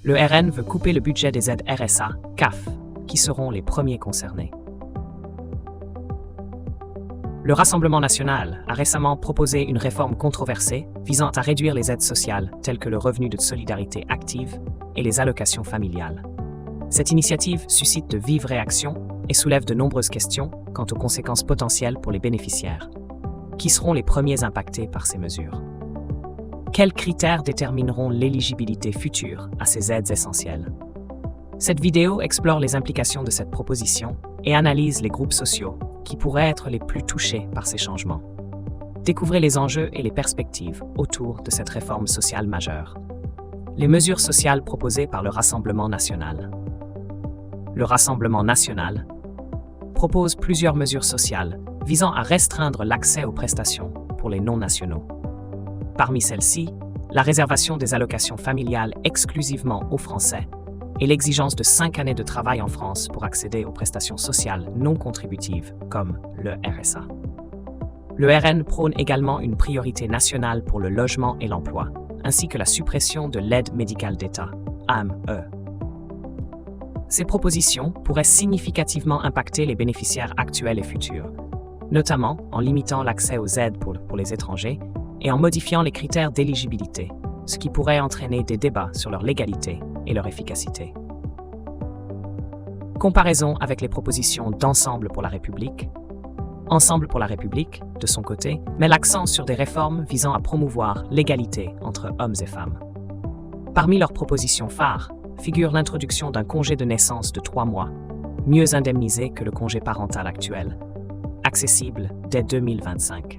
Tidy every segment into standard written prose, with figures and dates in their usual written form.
Le RN veut couper le budget des aides RSA, CAF, qui seront les premiers concernés. Le Rassemblement national a récemment proposé une réforme controversée visant à réduire les aides sociales telles que le revenu de solidarité active et les allocations familiales. Cette initiative suscite de vives réactions et soulève de nombreuses questions quant aux conséquences potentielles pour les bénéficiaires. Qui seront les premiers impactés par ces mesures? Quels critères détermineront l'éligibilité future à ces aides essentielles? Cette vidéo explore les implications de cette proposition et analyse les groupes sociaux qui pourraient être les plus touchés par ces changements. Découvrez les enjeux et les perspectives autour de cette réforme sociale majeure. Les mesures sociales proposées par le Rassemblement national. Le Rassemblement national propose plusieurs mesures sociales visant à restreindre l'accès aux prestations pour les non-nationaux. Parmi celles-ci, la réservation des allocations familiales exclusivement aux Français et l'exigence de 5 années de travail en France pour accéder aux prestations sociales non contributives comme le RSA. Le RN prône également une priorité nationale pour le logement et l'emploi, ainsi que la suppression de l'aide médicale d'État, AME. Ces propositions pourraient significativement impacter les bénéficiaires actuels et futurs, notamment en limitant l'accès aux aides pour les étrangers et en modifiant les critères d'éligibilité, ce qui pourrait entraîner des débats sur leur légalité et leur efficacité. Comparaison avec les propositions d'Ensemble pour la République. Ensemble pour la République, de son côté, met l'accent sur des réformes visant à promouvoir l'égalité entre hommes et femmes. Parmi leurs propositions phares figure l'introduction d'un congé de naissance de 3 mois, mieux indemnisé que le congé parental actuel, accessible dès 2025.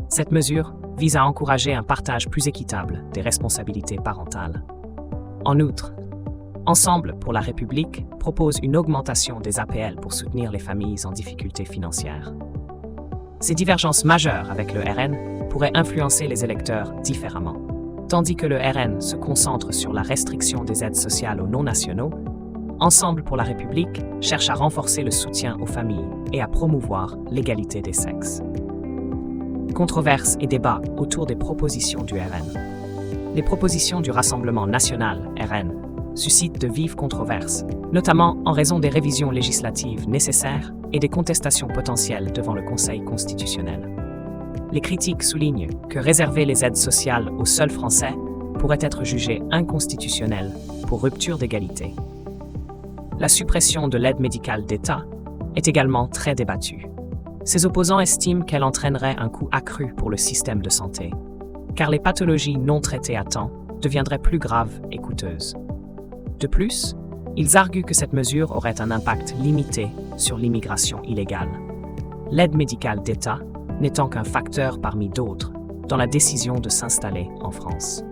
Cette mesure vise à encourager un partage plus équitable des responsabilités parentales. En outre, Ensemble pour la République propose une augmentation des APL pour soutenir les familles en difficulté financière. Ces divergences majeures avec le RN pourraient influencer les électeurs différemment. Tandis que le RN se concentre sur la restriction des aides sociales aux non-nationaux, Ensemble pour la République cherche à renforcer le soutien aux familles et à promouvoir l'égalité des sexes. Controverses et débats autour des propositions du RN. Les propositions du Rassemblement national, RN, suscitent de vives controverses, notamment en raison des révisions législatives nécessaires et des contestations potentielles devant le Conseil constitutionnel. Les critiques soulignent que réserver les aides sociales aux seuls Français pourrait être jugé inconstitutionnel pour rupture d'égalité. La suppression de l'aide médicale d'État est également très débattue. Ses opposants estiment qu'elle entraînerait un coût accru pour le système de santé, car les pathologies non traitées à temps deviendraient plus graves et coûteuses. De plus, ils arguent que cette mesure aurait un impact limité sur l'immigration illégale, l'aide médicale d'État n'étant qu'un facteur parmi d'autres dans la décision de s'installer en France.